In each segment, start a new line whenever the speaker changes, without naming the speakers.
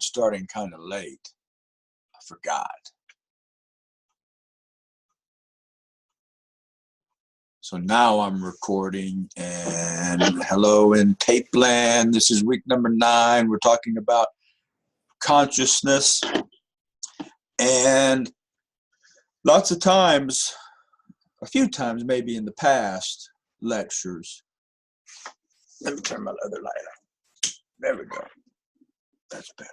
starting kind of late. I forgot. So now I'm recording, and hello in tape land. This is week number 9. We're talking about consciousness, and lots of times, a few times maybe in the past lectures. Let me turn my other light on. There we go. That's better.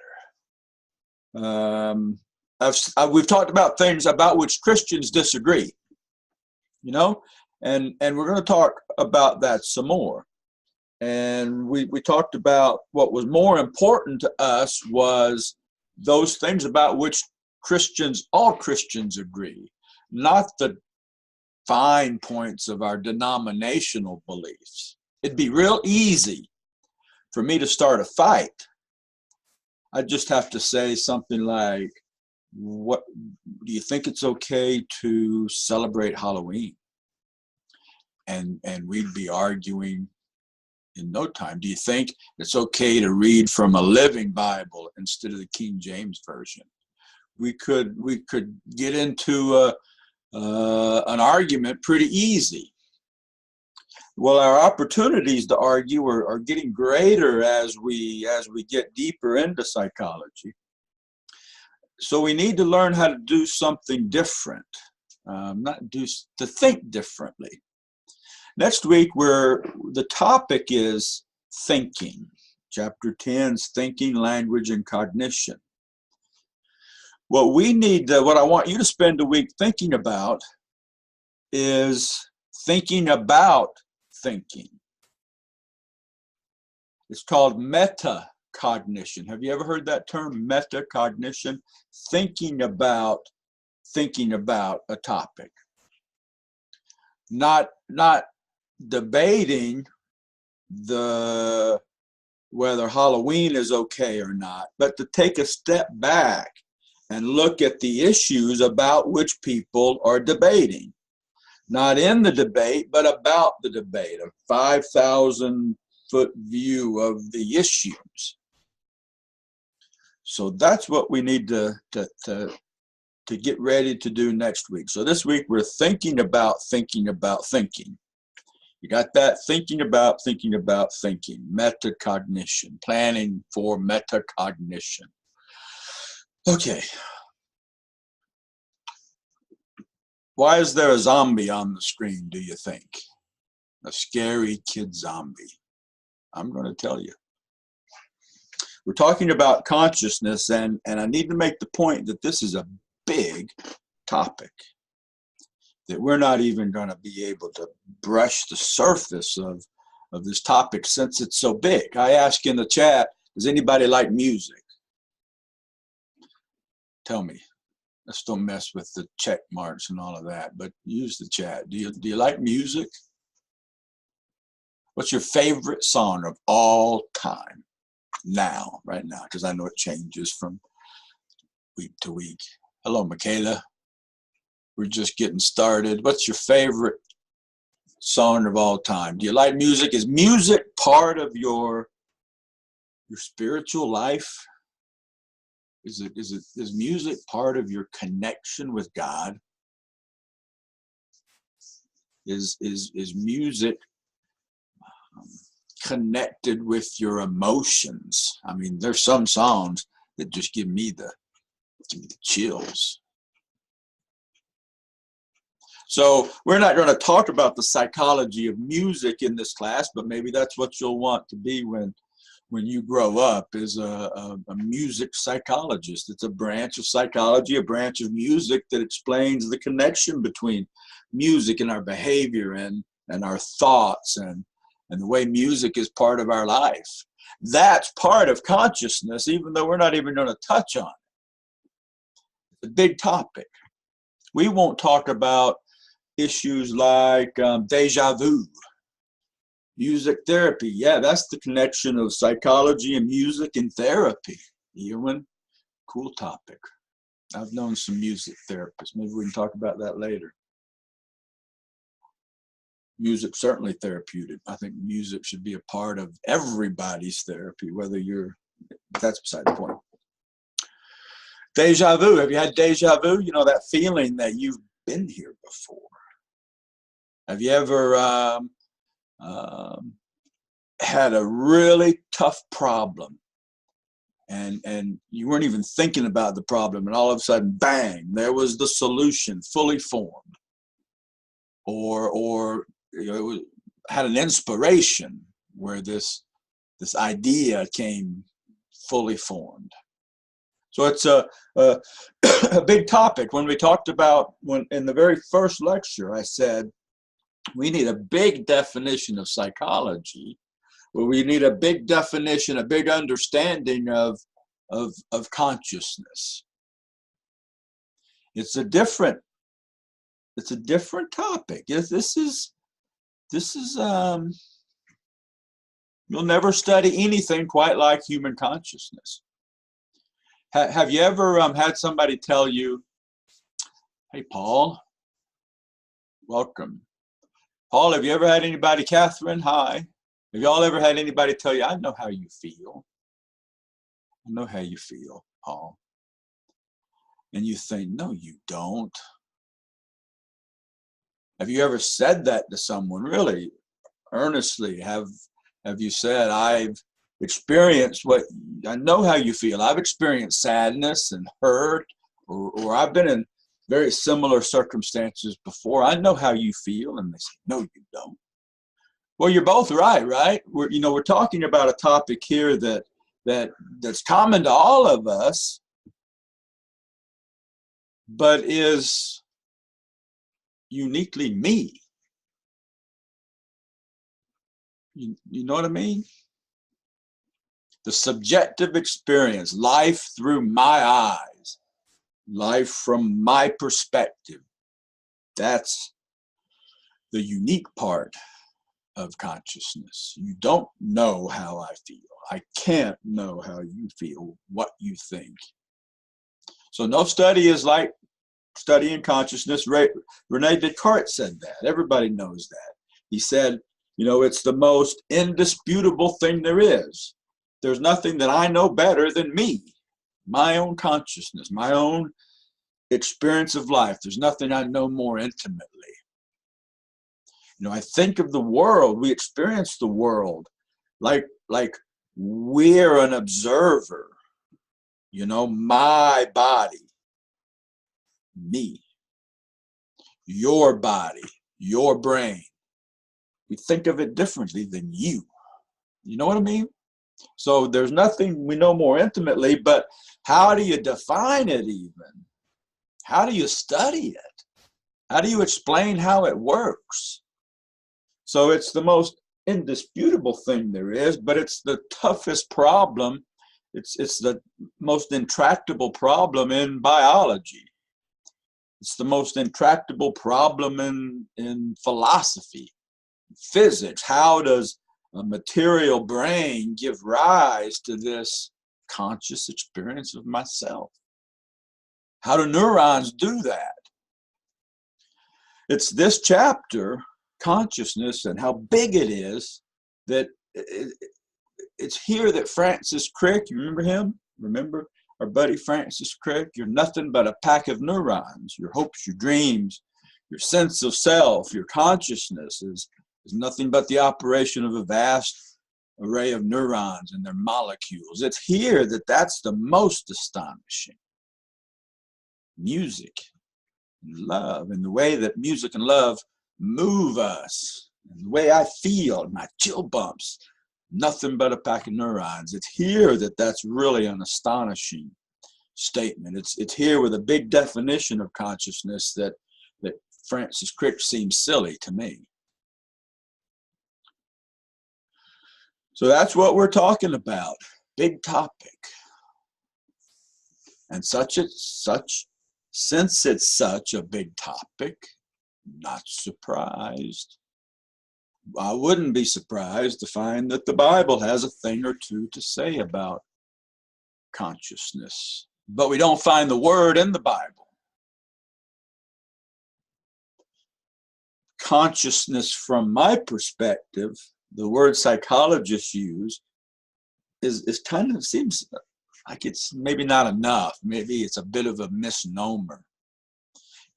We've talked about things about which Christians disagree, you know, and we're going to talk about that some more. And we talked about what was more important to us was those things about which all Christians agree, not the fine points of our denominational beliefs. It'd be real easy for me to start a fight. I just have to say something like, "What do you think it's okay to celebrate Halloween?" And we'd be arguing in no time. Do you think it's okay to read from a Living Bible instead of the King James Version? We could get into an argument pretty easy. Well, our opportunities to argue are getting greater as we get deeper into psychology. So we need to learn how to do something different, to think differently. Next week, the topic is thinking. Chapter 10 is thinking, language, and cognition. What I want you to spend a week thinking about is thinking about thinking. It's called metacognition. Have you ever heard that term, metacognition? Thinking about a topic. Not debating whether Halloween is okay or not, but to take a step back and look at the issues about which people are debating. Not in the debate, but about the debate, a 5,000-foot view of the issues. So that's what we need to get ready to do next week. So this week we're thinking about thinking. You got that? Thinking about thinking. Metacognition, planning for metacognition. Okay. Why is there a zombie on the screen, do you think? A scary kid zombie. I'm going to tell you. We're talking about consciousness, and I need to make the point that this is a big topic, that we're not even going to be able to brush the surface of this topic since it's so big. I ask in the chat, does anybody like music? Tell me. Let's don't mess with the check marks and all of that, but use the chat. Do you like music? What's your favorite song of all time? Right now, because I know it changes from week to week. Hello, Michaela. We're just getting started. What's your favorite song of all time? Do you like music? Is music part of your spiritual life? Is music part of your connection with God? Is music connected with your emotions? I mean, there's some songs that just give me the chills. So we're not going to talk about the psychology of music in this class, but maybe that's what you'll want to be when you grow up, is a music psychologist. It's a branch of psychology, a branch of music that explains the connection between music and our behavior and our thoughts and the way music is part of our life. That's part of consciousness, even though we're not even going to touch on it. It's a big topic. We won't talk about issues like deja vu. Music therapy, yeah, that's the connection of psychology and music and therapy. Ewan, cool topic. I've known some music therapists. Maybe we can talk about that later. Music certainly therapeutic. I think music should be a part of everybody's therapy, that's beside the point. Deja vu. Have you had deja vu? You know, that feeling that you've been here before. Have you ever had a really tough problem and you weren't even thinking about the problem, and all of a sudden, bang, there was the solution fully formed? Or you know, had an inspiration where this idea came fully formed. So it's a big topic. When we talked about, when in the very first lecture, I said we need a big definition of psychology, where we need a big definition, a big understanding of consciousness. It's a different topic. This is you'll never study anything quite like human consciousness. Have you ever had somebody tell you, "Hey, Paul, welcome." Paul, have you ever had anybody, Catherine, hi. Have y'all ever had anybody tell you, "I know how you feel. I know how you feel, Paul." And you think, no, you don't. Have you ever said that to someone, really earnestly? Have you said, "I've experienced I know how you feel. I've experienced sadness and hurt, or I've been in very similar circumstances before. I know how you feel." And they say, "No, you don't." Well, you're both right? We're talking about a topic here that's common to all of us, but is uniquely me. You know what I mean? The subjective experience, life through my eyes, life from my perspective. That's the unique part of consciousness. You don't know how I feel. I can't know how you feel, what you think. So no study is like studying consciousness. Rene Descartes said that. Everybody knows that. He said, it's the most indisputable thing there is. There's nothing that I know better than me, my own consciousness, my own experience of life. There's nothing I know more intimately. I think of the world. We experience the world like we're an observer. My body, me, your body, your brain. We think of it differently than you. You know what I mean? So there's nothing we know more intimately, but how do you define it even? How do you study it? How do you explain how it works? So it's the most indisputable thing there is, but it's the toughest problem. It's the most intractable problem in biology. It's the most intractable problem in philosophy, physics. How does a material brain give rise to this conscious experience of myself? How do neurons do that? It's this chapter, consciousness, and how big it is, that it's here that Francis Crick, you remember him? Remember our buddy Francis Crick? You're nothing but a pack of neurons. Your hopes, your dreams, your sense of self, your consciousness is nothing but the operation of a vast array of neurons and their molecules. It's here that's the most astonishing. Music and love, and the way that music and love move us, and the way I feel, my chill bumps, nothing but a pack of neurons. It's here that's really an astonishing statement. It's here with a big definition of consciousness that Francis Crick seems silly to me. So that's what we're talking about. Big topic. And since it's such a big topic, not surprised. I wouldn't be surprised to find that the Bible has a thing or two to say about consciousness, but we don't find the word in the Bible. Consciousness, from my perspective, the word psychologists use is kind of seems like it's maybe not enough. Maybe it's a bit of a misnomer.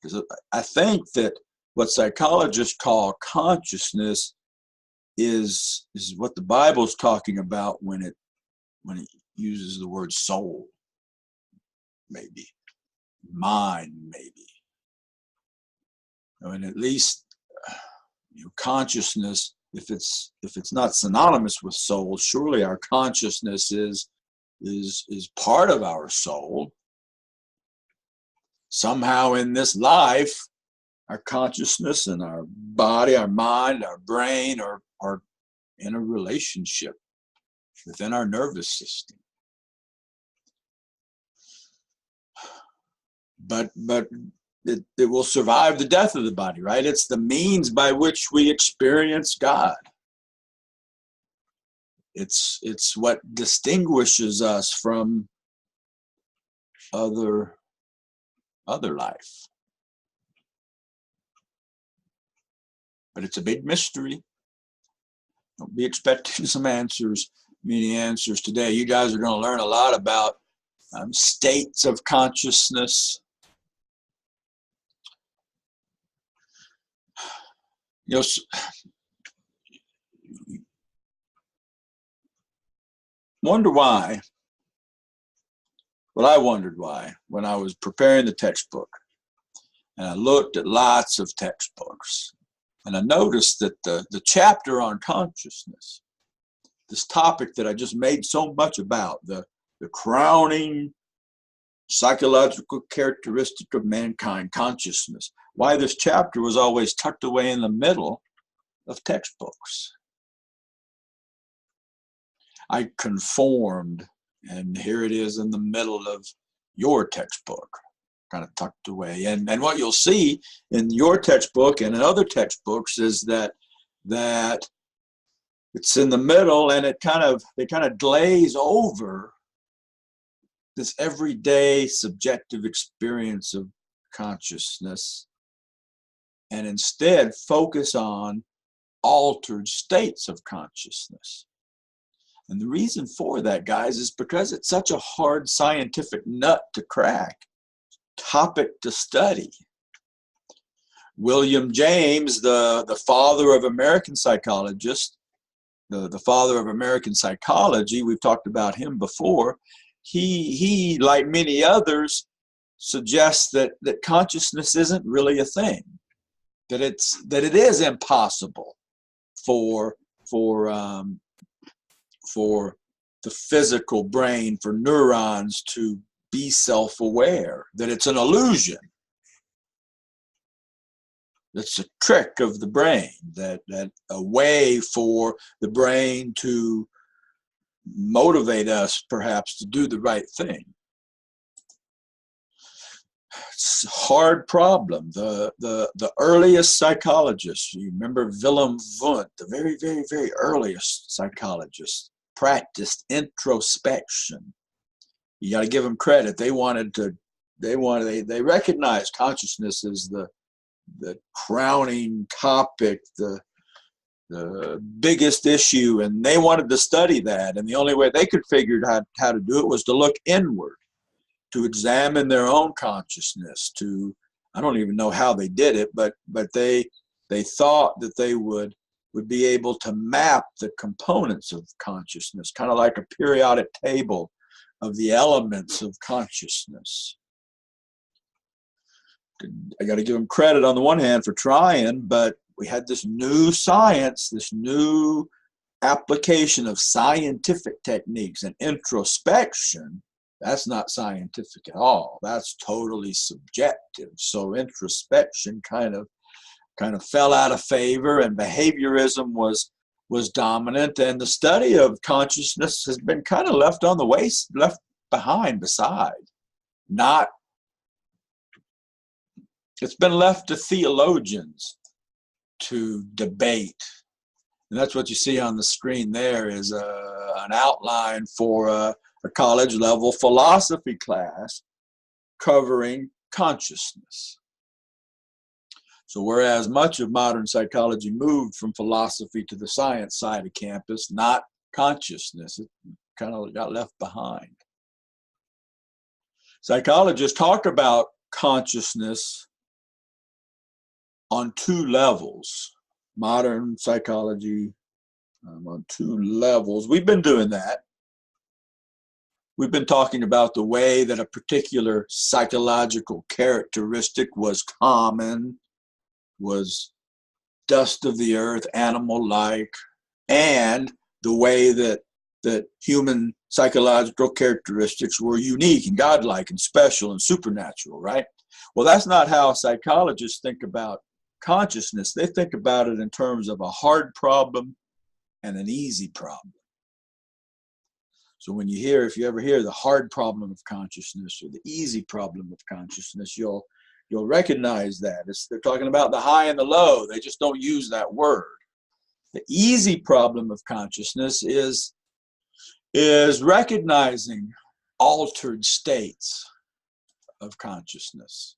Because I think that what psychologists call consciousness is what the Bible's talking about when it uses the word soul, maybe mind, maybe. I mean, at least consciousness, if it's not synonymous with soul, surely our consciousness is part of our soul. Somehow in this life, our consciousness and our body, our mind, our brain are in a relationship within our nervous system. But it will survive the death of the body, right? It's the means by which we experience God. It's what distinguishes us from other life. But it's a big mystery. Don't be expecting some answers, many answers today. You guys are going to learn a lot about states of consciousness. Wonder why. Well, I wondered why when I was preparing the textbook. And I looked at lots of textbooks. And I noticed that the chapter on consciousness, this topic that I just made so much about, the crowning psychological characteristic of mankind, consciousness, why this chapter was always tucked away in the middle of textbooks. I conformed, and here it is in the middle of your textbook, kind of tucked away. And what you'll see in your textbook and in other textbooks is that it's in the middle, and they kind of glaze over this everyday subjective experience of consciousness, and instead focus on altered states of consciousness. And the reason for that, guys, is because it's such a hard scientific nut to crack, topic to study. William James, the father of American psychologists, the father of American psychology, we've talked about him before, he like many others, suggests that consciousness isn't really a thing, that it is impossible for the physical brain, for neurons to be self-aware, that it's an illusion. It's a trick of the brain, that a way for the brain to motivate us perhaps to do the right thing. It's a hard problem. The earliest psychologists, you remember Wilhelm Wundt, the very, very, very earliest psychologists, practiced introspection. You got to give them credit. They recognized consciousness as the crowning topic, the biggest issue, and they wanted to study that. And the only way they could figure out how to do it was to look inward, to examine their own consciousness. I don't even know how they did it, but they thought that they would be able to map the components of consciousness, kind of like a periodic table of the elements of consciousness. I got to give them credit on the one hand for trying, but we had this new science, this new application of scientific techniques, and introspection. That's not scientific at all. That's totally subjective. So introspection kind of fell out of favor, and behaviorism was dominant, and the study of consciousness has been kind of left behind beside. It's been left to theologians to debate. And that's what you see on the screen there is an outline for a college level philosophy class covering consciousness. So whereas much of modern psychology moved from philosophy to the science side of campus, not consciousness, it kind of got left behind. Psychologists talk about consciousness on two levels. Modern psychology on two levels. We've been doing that. We've been talking about the way that a particular psychological characteristic was common, was dust of the earth, animal-like, and the way that human psychological characteristics were unique and godlike and special and supernatural, right? Well, that's not how psychologists think about consciousness. They think about it in terms of a hard problem and an easy problem. So when you hear, if you ever hear the hard problem of consciousness or the easy problem of consciousness, you'll recognize that. They're talking about the high and the low. They just don't use that word. The easy problem of consciousness is recognizing altered states of consciousness.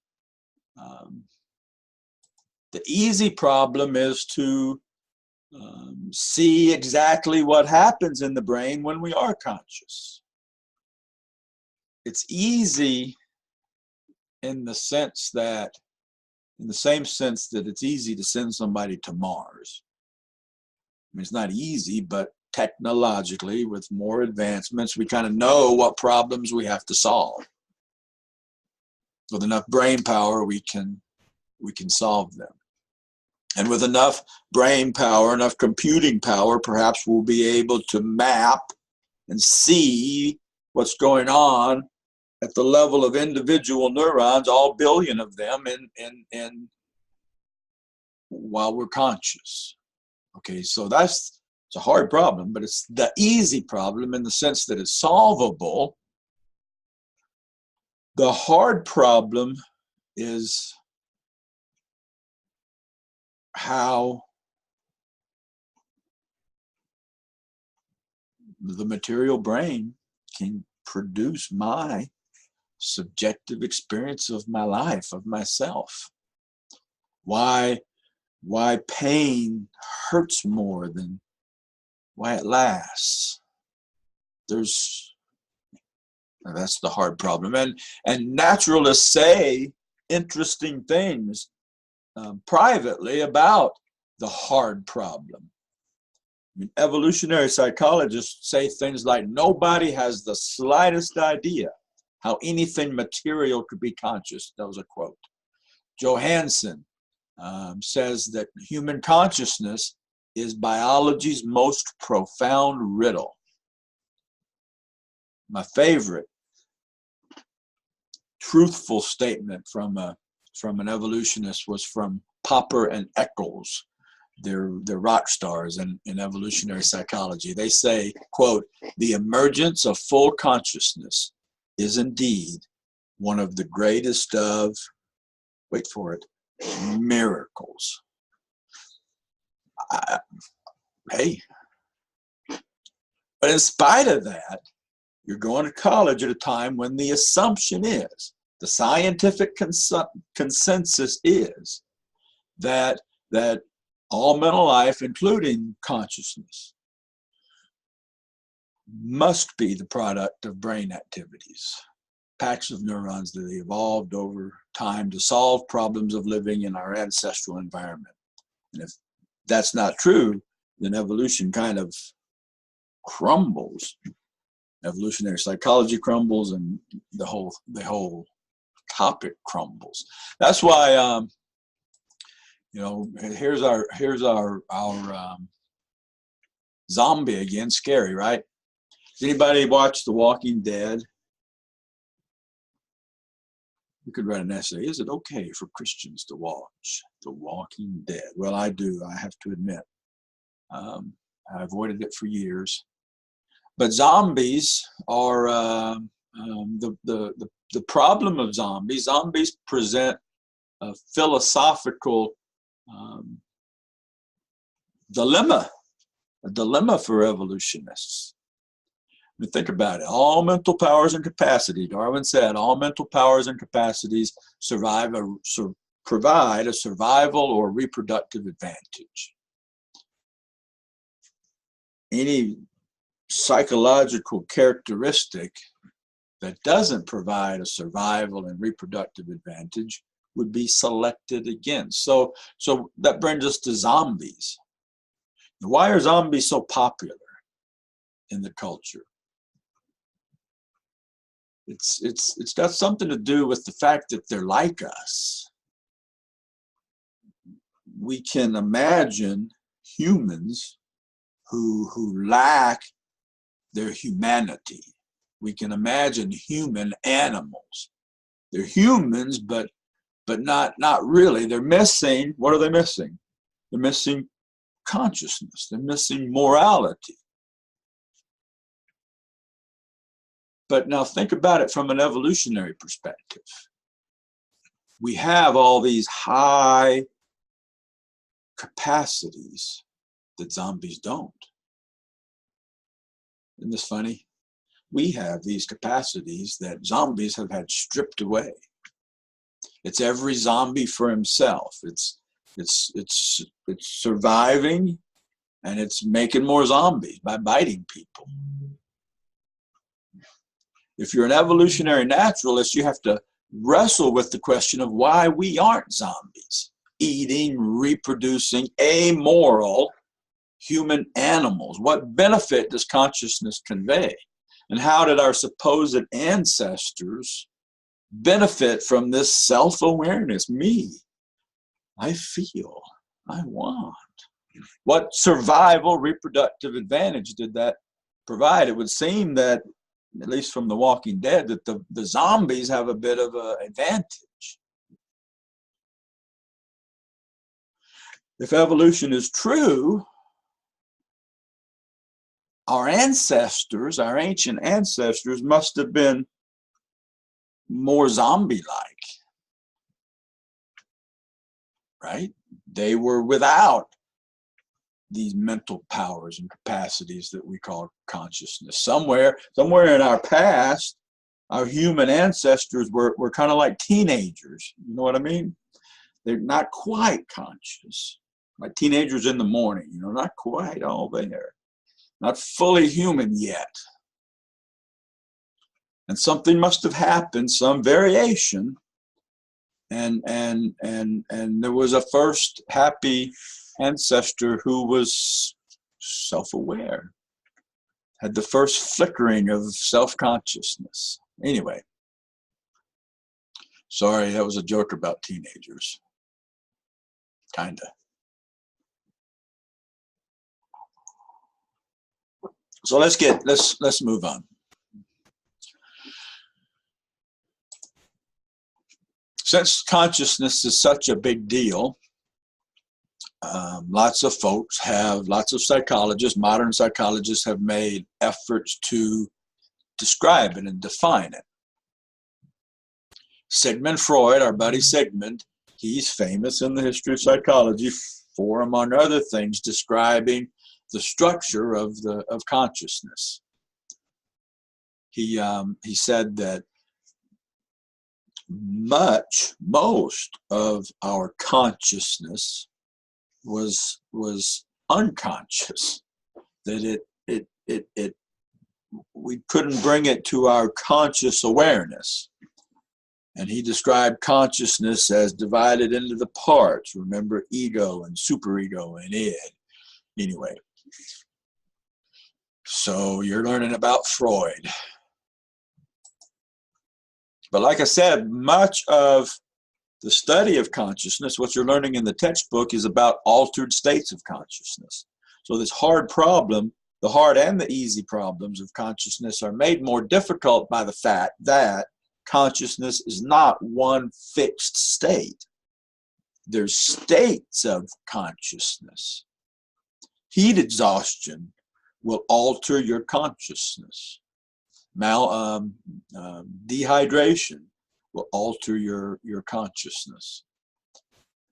The easy problem is to see exactly what happens in the brain when we are conscious. It's easy in the sense that, in the same sense that it's easy to send somebody to Mars. I mean, it's not easy, but technologically, with more advancements, we kind of know what problems we have to solve. With enough brain power, we can solve them. And with enough brain power, enough computing power, perhaps we'll be able to map and see what's going on at the level of individual neurons, all billion of them, in while we're conscious. Okay, so it's a hard problem, but it's the easy problem in the sense that it's solvable. The hard problem is how the material brain can produce my subjective experience of my life, of myself. Why pain hurts more than why it lasts. That's the hard problem. And naturalists say interesting things privately about the hard problem. I mean, evolutionary psychologists say things like, nobody has the slightest idea how anything material could be conscious. That was a quote. Johansson says that human consciousness is biology's most profound riddle. My favorite truthful statement from an evolutionist was from Popper and Eccles. They're rock stars in evolutionary psychology. They say, quote, "The emergence of full consciousness is indeed one of the greatest of," wait for it, "miracles." Hey, but in spite of that, you're going to college at a time when the assumption is, the scientific consensus is that all mental life, including consciousness, must be the product of brain activities, patches of neurons that evolved over time to solve problems of living in our ancestral environment. And if that's not true, then evolution kind of crumbles. Evolutionary psychology crumbles, and the whole topic crumbles. That's why here's our zombie again. Scary, right? Does anybody watch The Walking Dead? We could write an essay. Is it okay for Christians to watch The Walking Dead? Well, I do. I have to admit, I avoided it for years. But zombies are the problem of zombies. Zombies present a philosophical dilemma for evolutionists. I mean, think about it. All mental powers and capacity, Darwin said, all mental powers and capacities provide a survival or reproductive advantage. Any psychological characteristic that doesn't provide a survival and reproductive advantage would be selected against. So that brings us to zombies. Why are zombies so popular in the culture? It's got something to do with the fact that they're like us. We can imagine humans who lack their humanity. We can imagine human animals. They're humans, but not really. They're missing, what are they missing? They're missing consciousness. They're missing morality. But now think about it from an evolutionary perspective. We have all these high capacities that zombies don't. Isn't this funny? We have these capacities that zombies have had stripped away. It's every zombie for himself. It's surviving, and it's making more zombies by biting people. If you're an evolutionary naturalist, you have to wrestle with the question of why we aren't zombies, eating, reproducing, amoral human animals. What benefit does consciousness convey? And how did our supposed ancestors benefit from this self-awareness? Me, I feel, I want. What survival, reproductive advantage did that provide? It would seem that, at least from The Walking Dead, that the zombies have a bit of an advantage. If evolution is true, our ancestors, our ancient ancestors, must have been more zombie-like, right? They were without these mental powers and capacities that we call consciousness. Somewhere in our past, our human ancestors were kind of like teenagers. You know what I mean? They're not quite conscious, like teenagers in the morning, not quite all there. Not fully human yet. And something must have happened, some variation, and there was a first happy ancestor who was self-aware, had the first flickering of self-consciousness. Anyway, sorry, that was a joke about teenagers. Kinda. So let's move on. Since consciousness is such a big deal, lots of psychologists, modern psychologists have made efforts to describe it and define it. Sigmund Freud, our buddy Sigmund, he's famous in the history of psychology for, among other things, describing the structure of consciousness. He said that most of our consciousness was unconscious. That we couldn't bring it to our conscious awareness. And he described consciousness as divided into the parts. Remember, ego and superego and id. Anyway. So you're learning about Freud. But like I said, much of the study of consciousness, what you're learning in the textbook, is about altered states of consciousness. So this hard problem, the hard and the easy problems of consciousness, are made more difficult by the fact that consciousness is not one fixed state. There's states of consciousness. Heat exhaustion will alter your consciousness. Dehydration will alter your consciousness.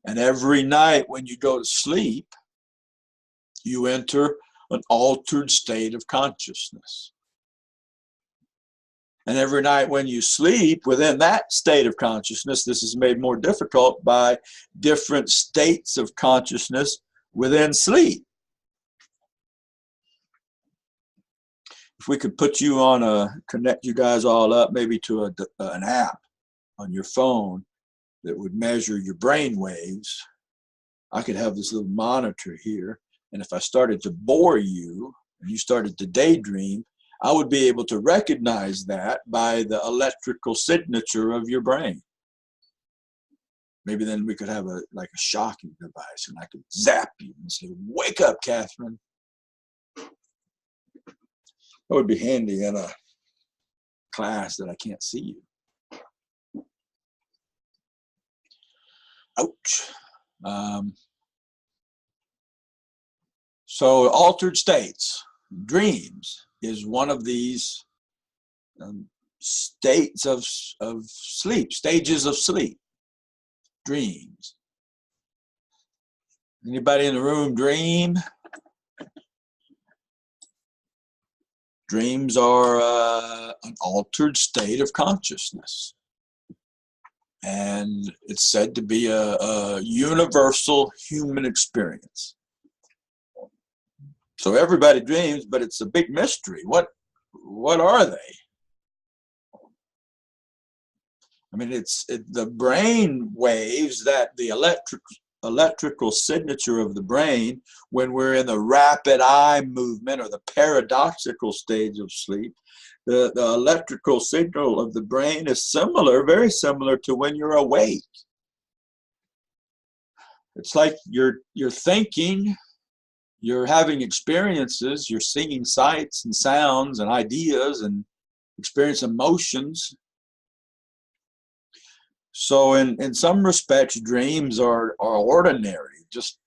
And every night when you go to sleep, you enter an altered state of consciousness. And every night when you sleep, within that state of consciousness, this is made more difficult by different states of consciousness within sleep. if we could put you on connect you guys all up, maybe to an app on your phone that would measure your brain waves. I could have this little monitor here, and if I started to bore you and you started to daydream, I would be able to recognize that by the electrical signature of your brain. Maybe then we could have like a shocking device, and I could zap you and say, "Wake up, Catherine." That would be handy in a class that I can't see you. Ouch. So altered states, dreams is one of these states of sleep, stages of sleep, dreams. Anybody in the room dream? Dreams are an altered state of consciousness. And it's said to be a universal human experience. So everybody dreams, but it's a big mystery. What are they? I mean, it's the brain waves that the electrical signature of the brain when we're in the rapid eye movement or the paradoxical stage of sleep. The electrical signal of the brain is similar, very similar to when you're awake. It's like you're thinking, you're having experiences, you're seeing sights and sounds and ideas and experience emotions. So in some respects, dreams are ordinary, just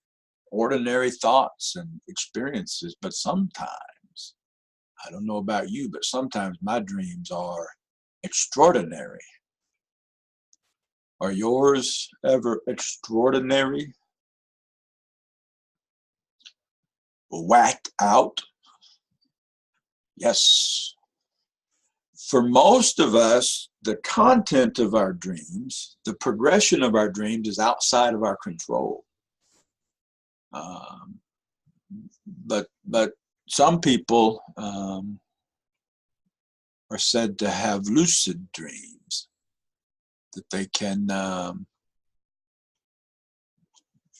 ordinary thoughts and experiences. But sometimes, I don't know about you, but sometimes my dreams are extraordinary. Are yours ever extraordinary? Whacked out? Yes. For most of us, the content of our dreams, the progression of our dreams is outside of our control. But some people are said to have lucid dreams, that they can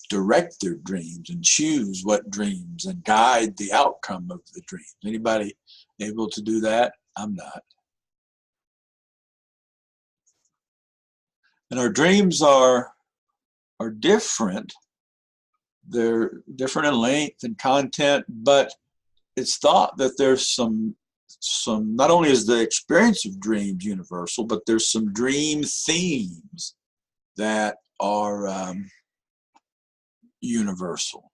direct their dreams and choose what dreams and guide the outcome of the dreams. Anybody able to do that? I'm not. And our dreams are different. They're different in length and content, but it's thought that there's some not only is the experience of dreams universal, but there's some dream themes that are universal.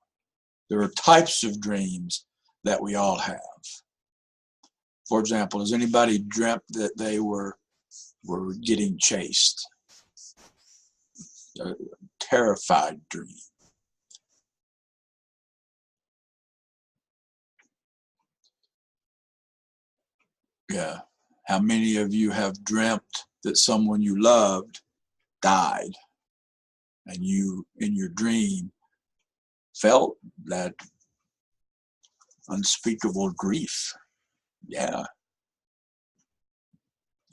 There are types of dreams that we all have. For example, has anybody dreamt that they were getting chased? A terrified dream. Yeah. How many of you have dreamt that someone you loved died, and you, in your dream, felt that unspeakable grief? Yeah.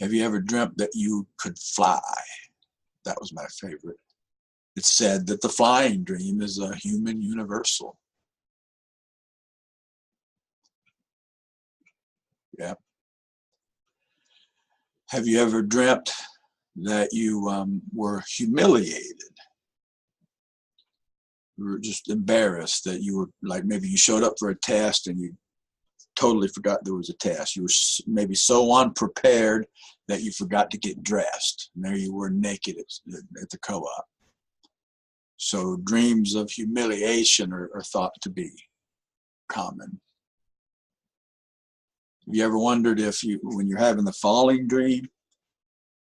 Have you ever dreamt that you could fly? That was my favorite. It's said that the flying dream is a human universal. Yeah. Have you ever dreamt that you were humiliated? You were just embarrassed, that you were, like, maybe you showed up for a test and you totally forgot there was a test. You were maybe so unprepared that you forgot to get dressed. And there you were naked at the co-op. So dreams of humiliation are thought to be common. Have you ever wondered if when you're having the falling dream,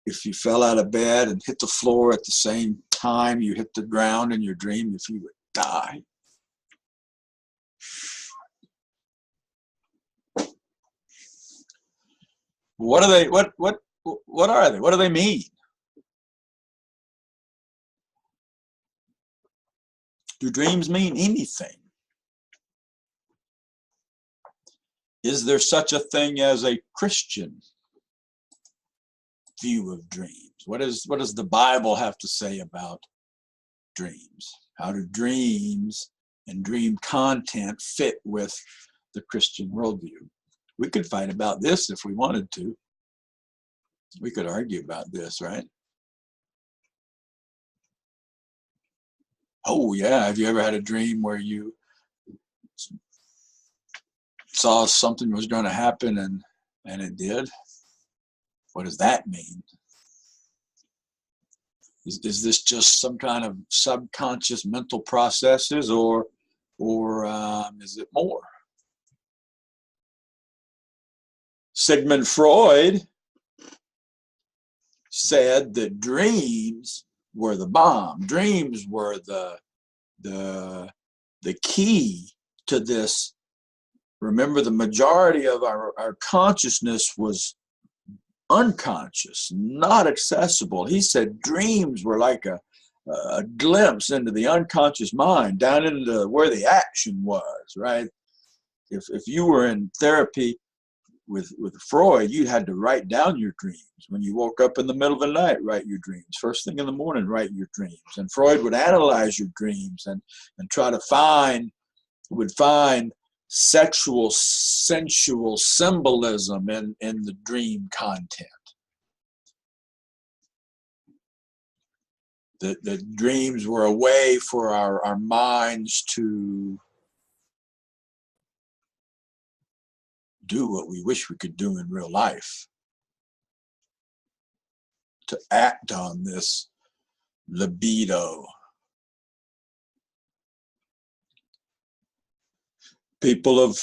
if you fell out of bed and hit the floor at the same time you hit the ground in your dream, if you would die? What are they? What are they? What do they mean? Do dreams mean anything? Is there such a thing as a Christian view of dreams? What does the Bible have to say about dreams? How do dreams and dream content fit with the Christian worldview? We could fight about this if we wanted to. We could argue about this, right? Oh yeah, have you ever had a dream where you saw something was going to happen and it did? What does that mean? Is this just some kind of subconscious mental processes, or is it more? Sigmund Freud said that dreams were the bomb. Dreams were the key to this. Remember, the majority of our consciousness was unconscious, not accessible. He said dreams were like a glimpse into the unconscious mind, down into where the action was, right? If you were in therapy with Freud, you had to write down your dreams. When you woke up in the middle of the night, write your dreams. First thing in the morning, write your dreams. And Freud would analyze your dreams and try to find sexual, sensual symbolism in the dream content. The dreams were a way for our minds to do what we wish we could do in real life, to act on this libido. People of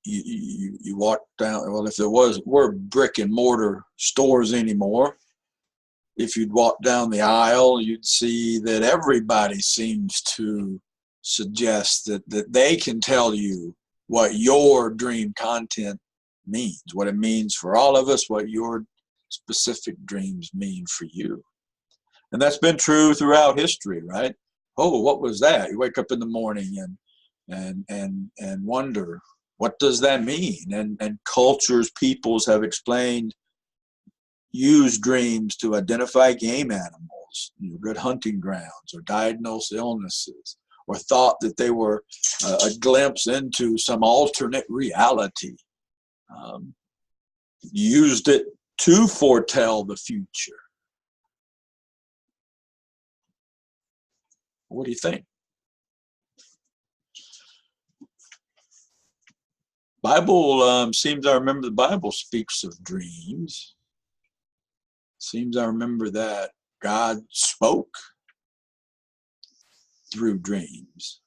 you walk down, well, if there were brick and mortar stores anymore, if you'd walk down the aisle, you'd see that everybody seems to suggest that they can tell you what your dream content means, what it means for all of us, what your specific dreams mean for you. And that's been true throughout history, right? Oh, what was that? You wake up in the morning and wonder, what does that mean? And cultures, peoples have explained, use dreams to identify game animals, good hunting grounds, or diagnose illnesses, or thought that they were a glimpse into some alternate reality. Used it to foretell the future. What do you think? Bible seems I remember the Bible speaks of dreams. Seems I remember that God spoke through dreams.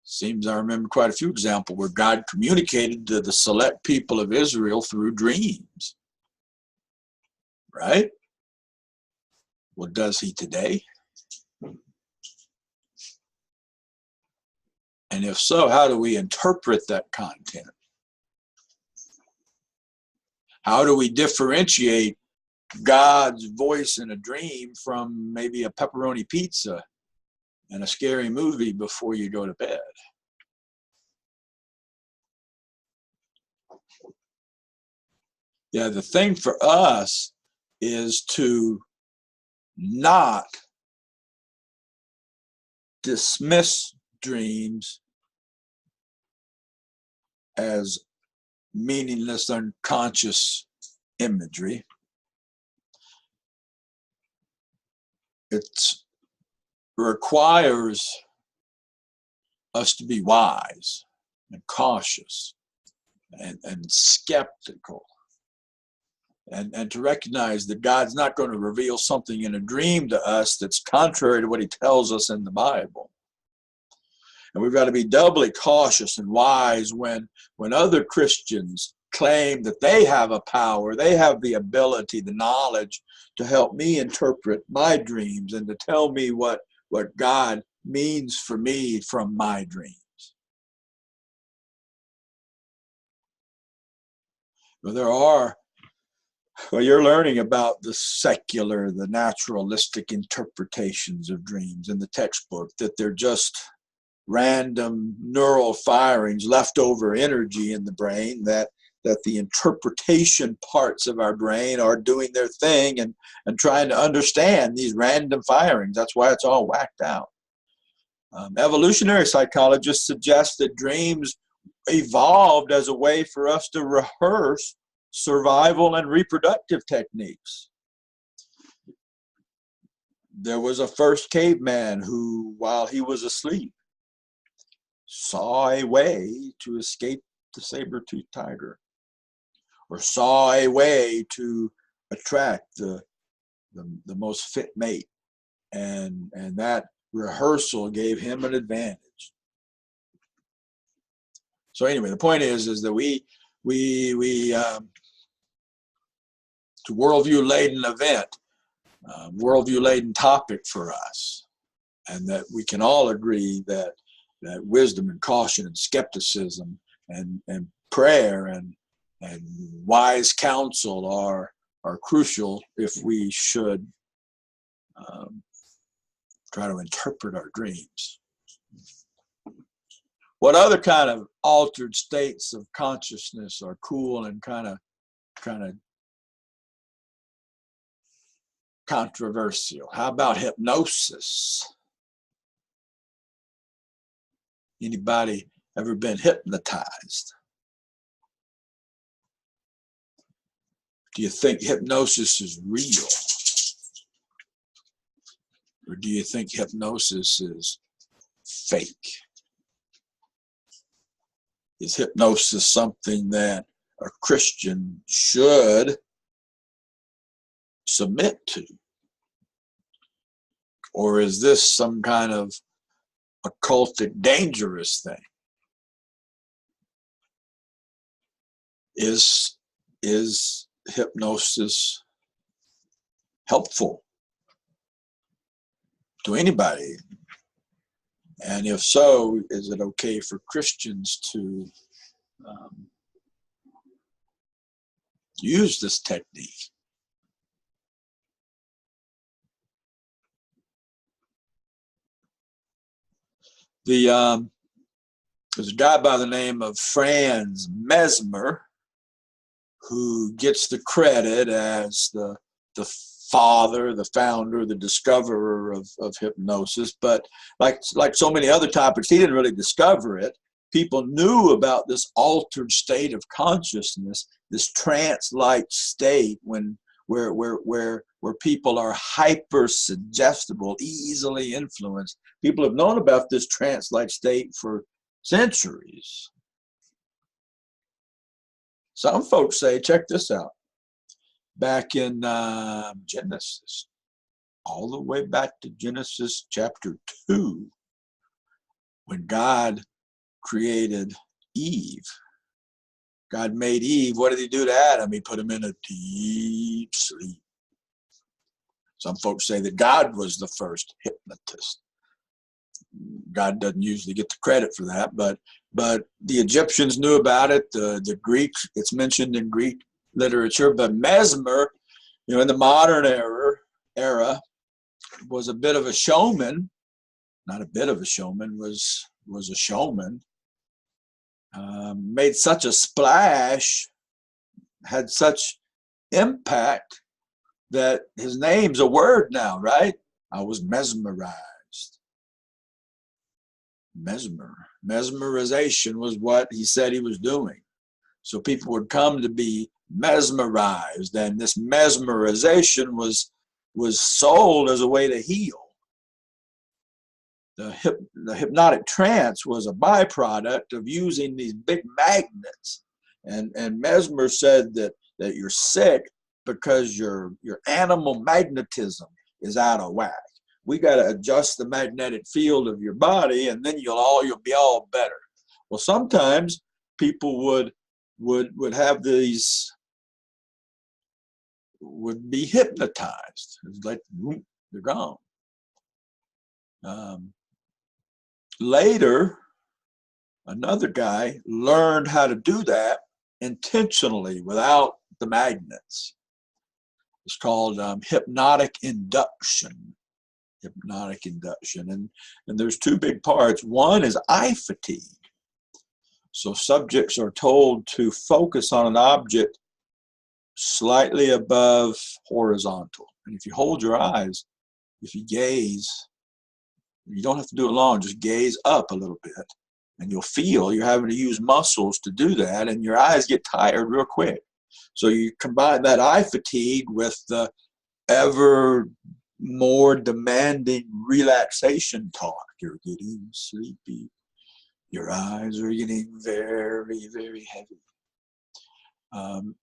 Seems I remember quite a few examples where God communicated to the select people of Israel through dreams. Right? Well, does he today? And if so, how do we interpret that content? How do we differentiate God's voice in a dream from maybe a pepperoni pizza and a scary movie before you go to bed? Yeah, the thing for us is to not dismiss dreams as meaningless, unconscious imagery. It requires us to be wise and cautious and skeptical, and to recognize that God's not going to reveal something in a dream to us that's contrary to what he tells us in the Bible. And we've got to be doubly cautious and wise when other Christians claim that they have a power, they have the ability, the knowledge to help me interpret my dreams and to tell me what God means for me from my dreams. Well, you're learning about the secular, the naturalistic interpretations of dreams in the textbook, that they're just random neural firings, leftover energy in the brain, that the interpretation parts of our brain are doing their thing and trying to understand these random firings. That's why it's all whacked out. Evolutionary psychologists suggest that dreams evolved as a way for us to rehearse survival and reproductive techniques. There was a first caveman who, while he was asleep, saw a way to escape the saber-toothed tiger, or saw a way to attract the most fit mate, and that rehearsal gave him an advantage. So anyway, the point is that it's a worldview-laden event, worldview-laden topic for us, and that we can all agree that wisdom and caution and skepticism and prayer and wise counsel are crucial if we should try to interpret our dreams. What other kind of altered states of consciousness are cool and kind of controversial? How about hypnosis? Anybody ever been hypnotized? Do you think hypnosis is real? Or do you think hypnosis is fake? Is hypnosis something that a Christian should submit to? Or is this some kind of occultic, dangerous thing? Is hypnosis helpful to anybody? And if so, is it okay for Christians to use this technique? There's a guy by the name of Franz Mesmer who gets the credit as the father, the founder, the discoverer of hypnosis. But like so many other topics, he didn't really discover it. People knew about this altered state of consciousness, this trance-like state where people are hyper suggestible, easily influenced. People have known about this trance-like state for centuries. Some folks say, check this out. Back in Genesis, all the way back to Genesis chapter 2, when God created Eve, God made Eve. What did he do to Adam? He put him in a deep sleep. Some folks say that God was the first hypnotist. God doesn't usually get the credit for that, but the Egyptians knew about it. The Greeks, it's mentioned in Greek literature. But Mesmer, in the modern era, was a bit of a showman. Not a bit of a showman, was a showman. Made such a splash, had such impact that his name's a word now, right? I was mesmerized. Mesmerization was what he said he was doing. So people would come to be mesmerized, and this mesmerization was sold as a way to heal. The hypnotic trance was a byproduct of using these big magnets, and Mesmer said that you're sick because your animal magnetism is out of whack. We got to adjust the magnetic field of your body, and then you'll be all better. Well, sometimes people would have these, would be hypnotized. It's like, whoop, they're gone. Later, another guy learned how to do that intentionally without the magnets. It's called hypnotic induction. hypnotic induction. And there's two big parts. One is eye fatigue. So subjects are told to focus on an object slightly above horizontal. And if you hold your eyes, if you gaze, you don't have to do it long, just gaze up a little bit. And you'll feel you're having to use muscles to do that, and your eyes get tired real quick. So you combine that eye fatigue with the ever more demanding relaxation talk. You're getting sleepy. Your eyes are getting very, very heavy.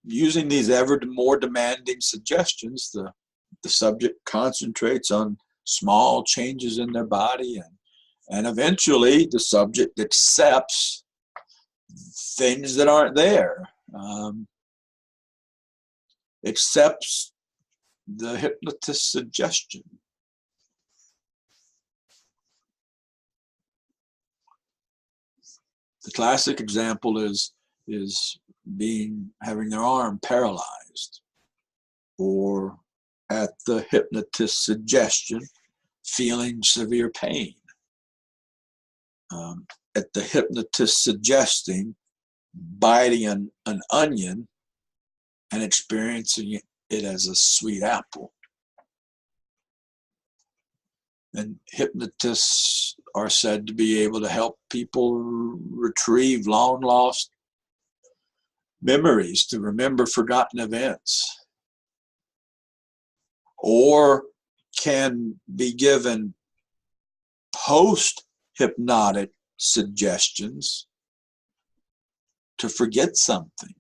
Using these ever more demanding suggestions, the subject concentrates on small changes in their body, and eventually the subject accepts things that aren't there, accepts the hypnotist's suggestion. The classic example is having their arm paralyzed, or at the hypnotist's suggestion, feeling severe pain. At the hypnotist suggesting biting an onion and experiencing it as a sweet apple. And hypnotists are said to be able to help people retrieve long lost memories, to remember forgotten events, or can be given post-hypnotic suggestions to forget something,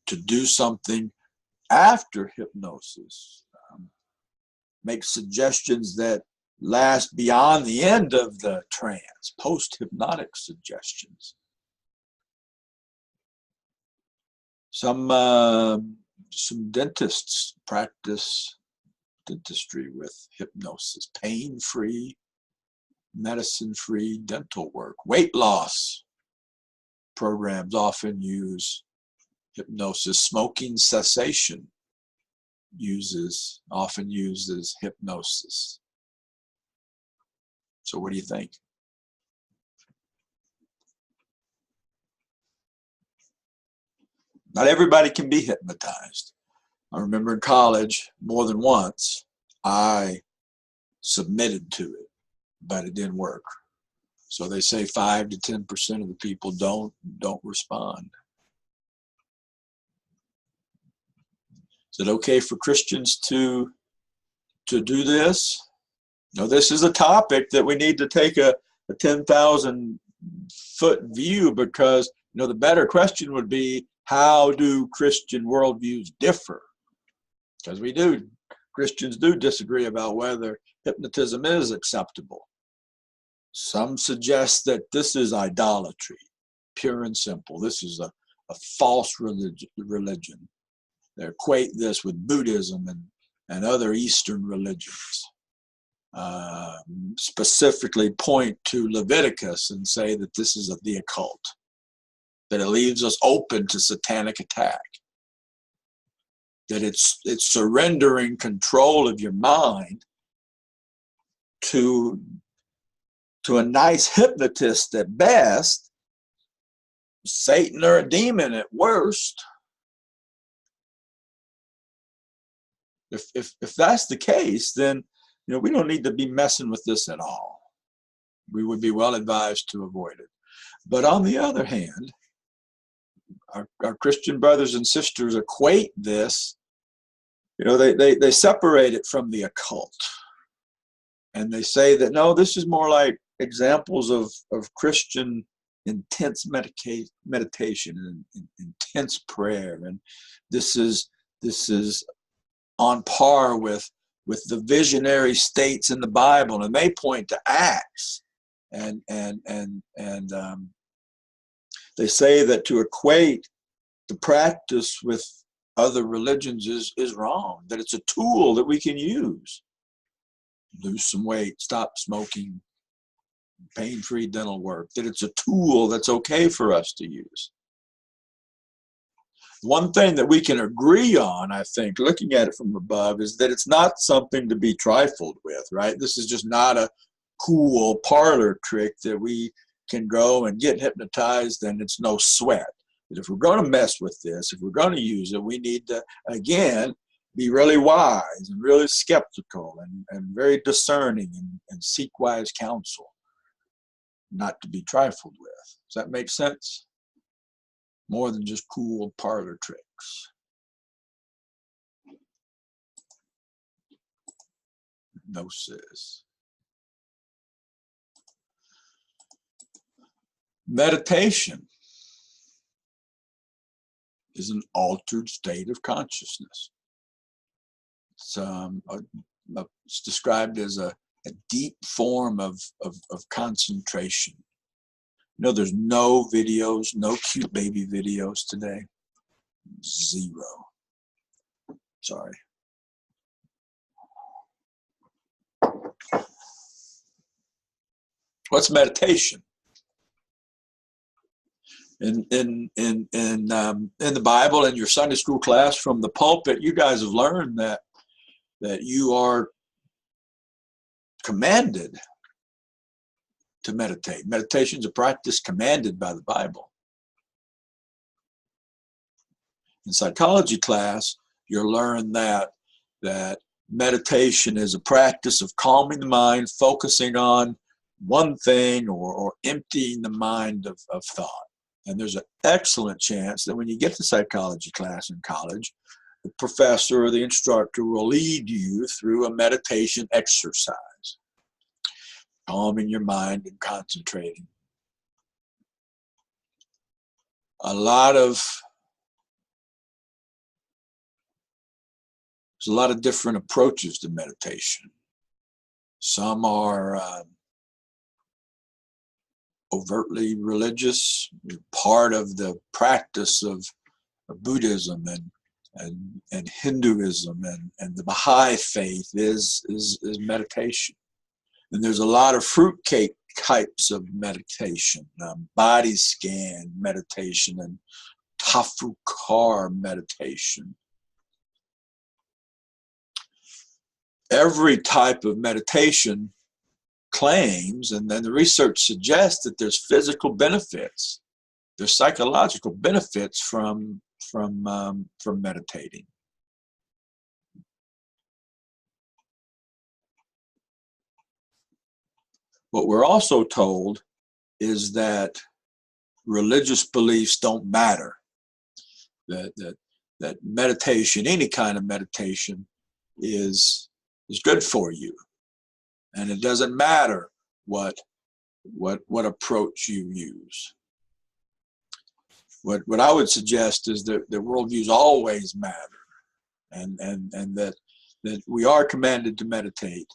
to do something after hypnosis, make suggestions that last beyond the end of the trance, post-hypnotic suggestions. Some dentists practice dentistry with hypnosis, pain-free, medicine-free dental work. Weight loss programs often use hypnosis. Smoking cessation often uses hypnosis. So what do you think? Not everybody can be hypnotized. I remember in college, more than once, I submitted to it, but it didn't work. So they say 5 to 10% of the people don't respond. Is it okay for Christians to do this? No, this is a topic that we need to take a 10,000-foot view, because the better question would be, how do Christian worldviews differ? Because Christians do disagree about whether hypnotism is acceptable. Some suggest that this is idolatry, pure and simple. This is a false religion. They equate this with Buddhism and other Eastern religions. Specifically point to Leviticus and say that this is the occult, that it leaves us open to satanic attack, that it's surrendering control of your mind to a nice hypnotist at best, Satan or a demon at worst. If that's the case, then we don't need to be messing with this at all. We would be well advised to avoid it. But on the other hand, our Christian brothers and sisters equate this, they separate it from the occult. And they say that, no, this is more like examples of Christian intense meditation and intense prayer. And this is on par with the visionary states in the Bible, and they point to Acts, and they say that to equate the practice with other religions is wrong, that it's a tool that we can use. Lose some weight, stop smoking, pain-free dental work, that it's a tool that's okay for us to use. One thing that we can agree on, I think, looking at it from above, is that it's not something to be trifled with, right? This is just not a cool parlor trick that we can go and get hypnotized and it's no sweat. But if we're going to mess with this, if we're going to use it, we need to, again, be really wise and really skeptical and very discerning and seek wise counsel, not to be trifled with. Does that make sense? More than just cool parlor tricks. Hypnosis. Meditation is an altered state of consciousness. It's described as a deep form of concentration. You know, there's no videos, no cute baby videos today. Zero. Sorry. What's meditation? In the Bible, in your Sunday school class, from the pulpit, you guys have learned that you are commanded to meditate. Meditation is a practice commanded by the Bible. In psychology class, you'll learn that meditation is a practice of calming the mind, focusing on one thing, or emptying the mind of thought. And there's an excellent chance that when you get to psychology class in college, the professor or the instructor will lead you through a meditation exercise, calming your mind and concentrating. There's a lot of different approaches to meditation. Some are overtly religious, part of the practice of Buddhism and Hinduism and the Baha'i faith is meditation. And there's a lot of fruitcake types of meditation, body scan meditation and Tafakkur meditation. Every type of meditation claims, and then the research suggests, that there's physical benefits, there's psychological benefits from meditating. What we're also told is that religious beliefs don't matter. That meditation, any kind of meditation, is good for you, and it doesn't matter what approach you use. What I would suggest is that worldviews always matter, and that we are commanded to meditate.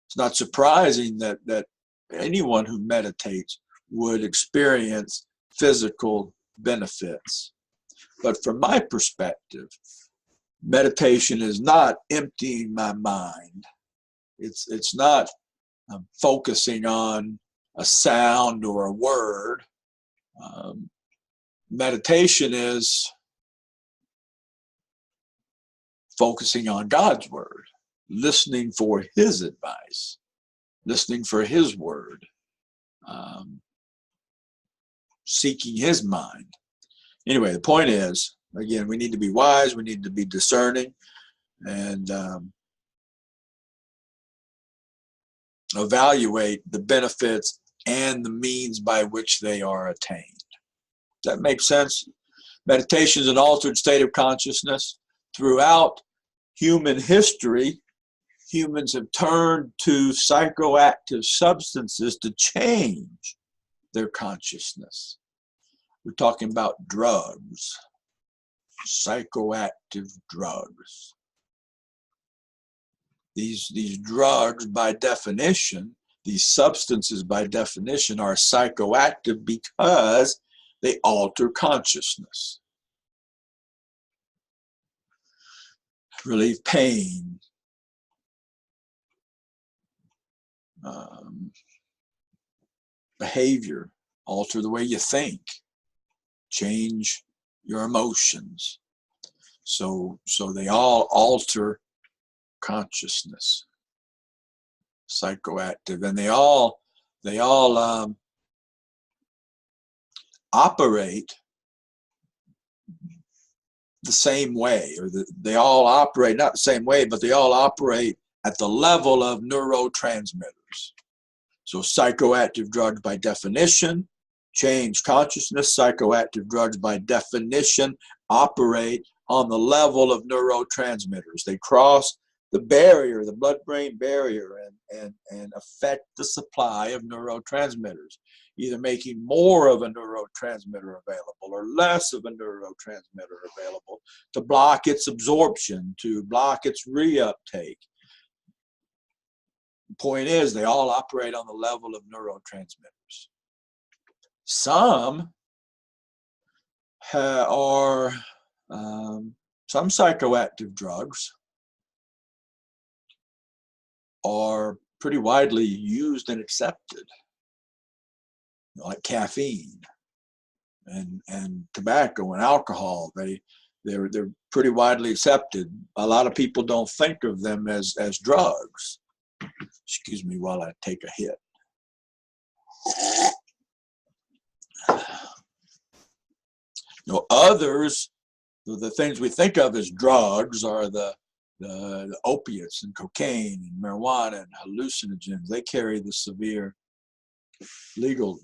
It's not surprising that anyone who meditates would experience physical benefits. But from my perspective, meditation is not emptying my mind. It's not focusing on a sound or a word. Meditation is focusing on God's word, listening for his advice, listening for his word, seeking his mind. Anyway, the point is, again, we need to be wise, we need to be discerning, and evaluate the benefits and the means by which they are attained. Does that make sense? Meditation is an altered state of consciousness. Throughout human history, humans have turned to psychoactive substances to change their consciousness. We're talking about drugs, psychoactive drugs. These drugs, by definition, these substances by definition are psychoactive because they alter consciousness. Relieve pain, behavior, alter the way you think, change your emotions. So they all alter consciousness, psychoactive, and they all operate the same way, or they all operate not the same way, but they all operate at the level of neurotransmitters. So psychoactive drugs by definition change consciousness. Psychoactive drugs by definition operate on the level of neurotransmitters. They cross the barrier, the blood-brain barrier, and affect the supply of neurotransmitters, either making more of a neurotransmitter available or less of a neurotransmitter available to block its absorption, to block its reuptake. The point is, they all operate on the level of neurotransmitters. Some some psychoactive drugs are pretty widely used and accepted, like caffeine and tobacco and alcohol. They're pretty widely accepted. A lot of people don't think of them as drugs. Excuse me while I take a hit. Others, the things we think of as drugs are the opiates and cocaine and marijuana and hallucinogens. They carry the severe legal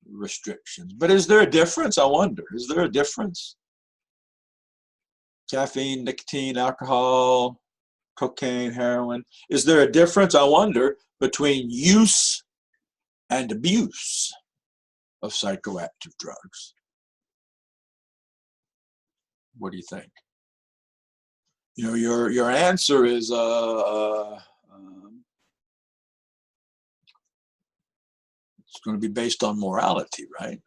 restrictions. But is there a difference? I wonder. Is there a difference? Caffeine, nicotine, alcohol, cocaine, heroin. Is there a difference, I wonder, between use and abuse of psychoactive drugs? What do you think? Your answer is it's going to be based on morality, right?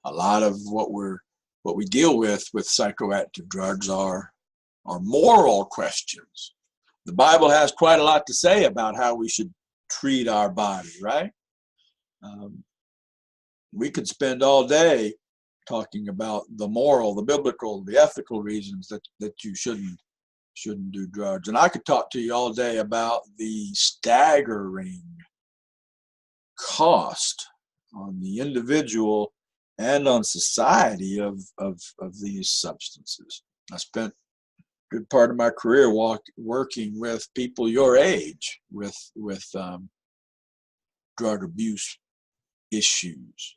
A lot of what we deal with psychoactive drugs are moral questions. The Bible has quite a lot to say about how we should treat our body, right? We could spend all day talking about the moral, the biblical, the ethical reasons that you shouldn't do drugs. And I could talk to you all day about the staggering cost on the individual and on society of these substances. I spent a good part of my career working with people your age with drug abuse issues.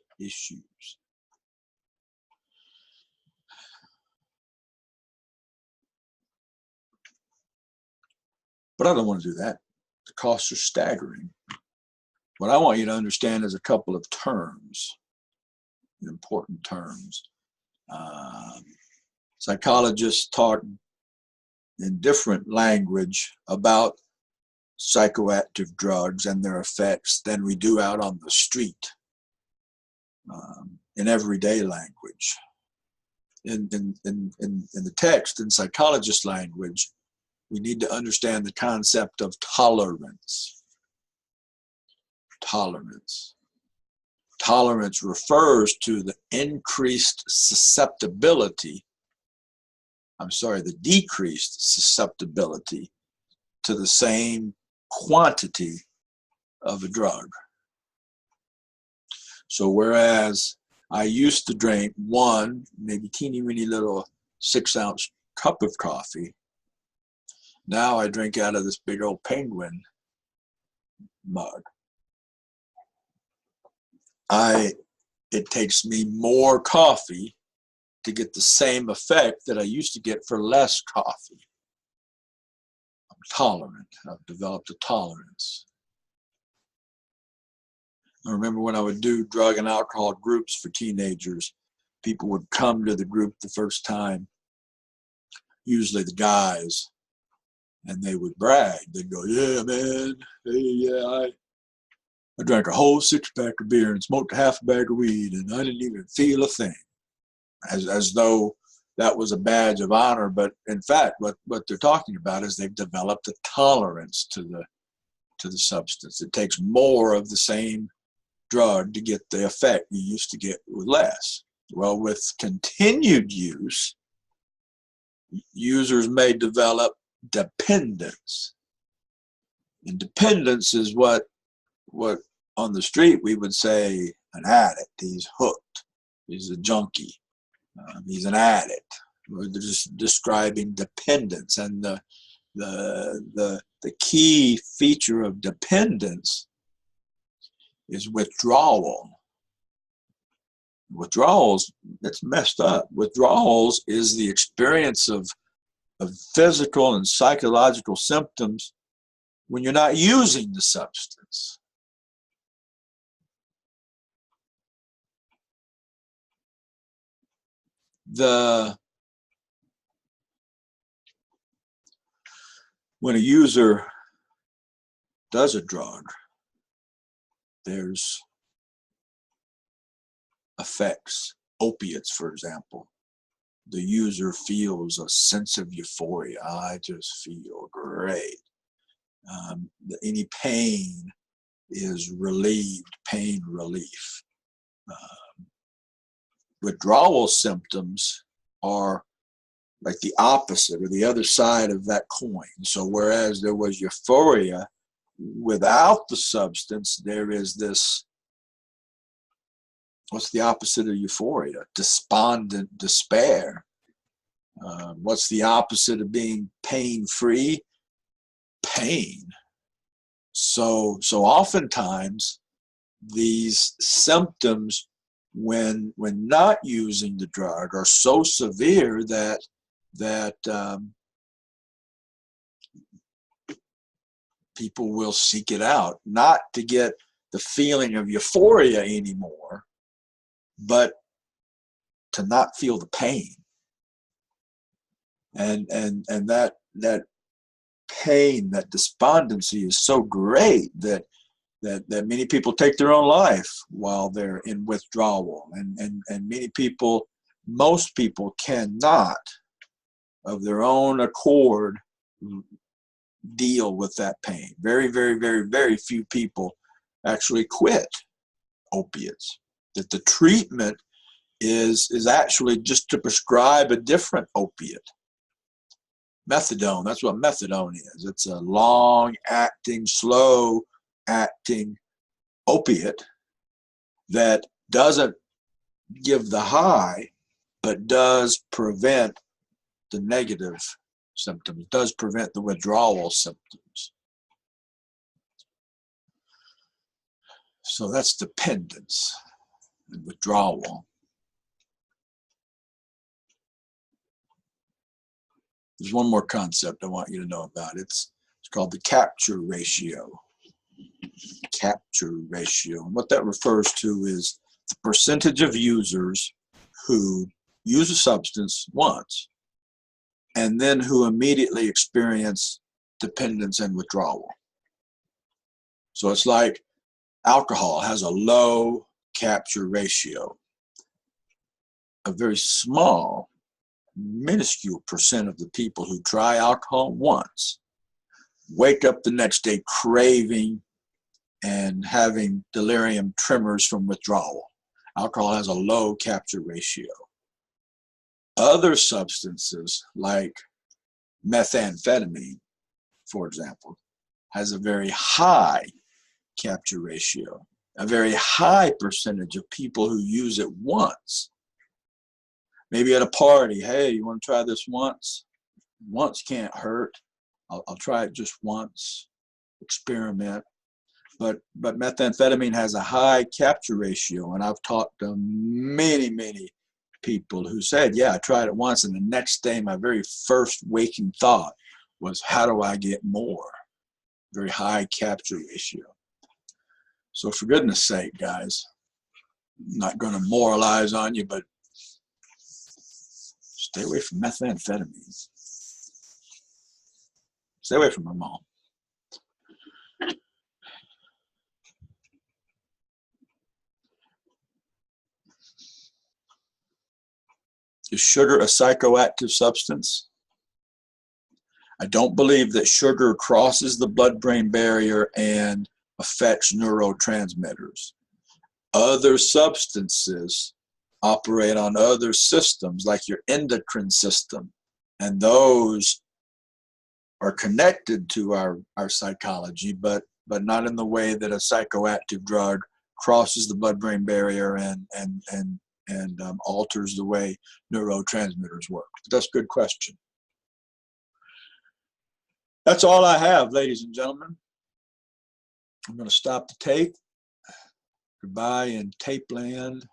But I don't want to do that. The costs are staggering. What I want you to understand is a couple of terms, important terms. Psychologists talk in different language about psychoactive drugs and their effects than we do out on the street, in everyday language. In the text, in psychologist language, we need to understand the concept of tolerance. Tolerance refers to the decreased susceptibility to the same quantity of a drug. So whereas I used to drink one, maybe teeny weeny little 6-ounce cup of coffee, now I drink out of this big old Penguin mug. It takes me more coffee to get the same effect that I used to get for less coffee. I'm tolerant. I've developed a tolerance. I remember when I would do drug and alcohol groups for teenagers, people would come to the group the first time, usually the guys, and they would brag. They'd go, "Yeah, man, hey, yeah, I drank a whole 6-pack of beer and smoked a half a bag of weed, and I didn't even feel a thing," as though that was a badge of honor. But in fact, what they're talking about is they've developed a tolerance to the substance. It takes more of the same drug to get the effect you used to get with less. Well, with continued use, users may develop dependence. And dependence is what on the street we would say an addict. He's hooked. He's a junkie. He's an addict. We're just describing dependence, and the key feature of dependence is withdrawal. Withdrawals, it's messed up. Withdrawals is the experience of physical and psychological symptoms when you're not using the substance. When a user does a drug, there's effects. Opiates, for example. The user feels a sense of euphoria. I just feel great. Any pain is relieved, pain relief. Withdrawal symptoms are like the opposite or the other side of that coin. So whereas there was euphoria, without the substance, there is this, what's the opposite of euphoria? Despondent despair. What's the opposite of being pain-free? Pain. So oftentimes these symptoms when not using the drug are so severe that people will seek it out, not to get the feeling of euphoria anymore, but to not feel the pain. And that pain, that despondency is so great that many people take their own life while they're in withdrawal. And many people, most people cannot, of their own accord, deal with that pain. Very, very, very, very few people actually quit opiates. That the treatment is actually just to prescribe a different opiate. Methadone, that's what methadone is. It's a long-acting, slow-acting opiate that doesn't give the high, but does prevent the negative symptoms, does prevent the withdrawal symptoms. So that's dependence and withdrawal. There's one more concept I want you to know about. It's called the capture ratio. Capture ratio. And what that refers to is the percentage of users who use a substance once and then who immediately experience dependence and withdrawal. So it's like alcohol has a low capture ratio. A very small, minuscule percent of the people who try alcohol once wake up the next day craving and having delirium tremors from withdrawal. Alcohol has a low capture ratio. Other substances like methamphetamine, for example, has a very high capture ratio. A very high percentage of people who use it once. Maybe at a party, hey, you want to try this once? Once can't hurt. I'll try it just once, experiment. But methamphetamine has a high capture ratio, and I've talked to many, many people who said, yeah, I tried it once, and the next day my very first waking thought was, how do I get more? Very high capture ratio. So for goodness sake, guys, I'm not going to moralize on you, but stay away from methamphetamine. Stay away from them all. Is sugar a psychoactive substance? I don't believe that sugar crosses the blood-brain barrier and affects neurotransmitters. Other substances operate on other systems like your endocrine system, and those are connected to our psychology, but not in the way that a psychoactive drug crosses the blood-brain barrier and alters the way neurotransmitters work. But that's a good question. That's all I have, ladies and gentlemen. I'm going to stop the tape. Goodbye in tape land.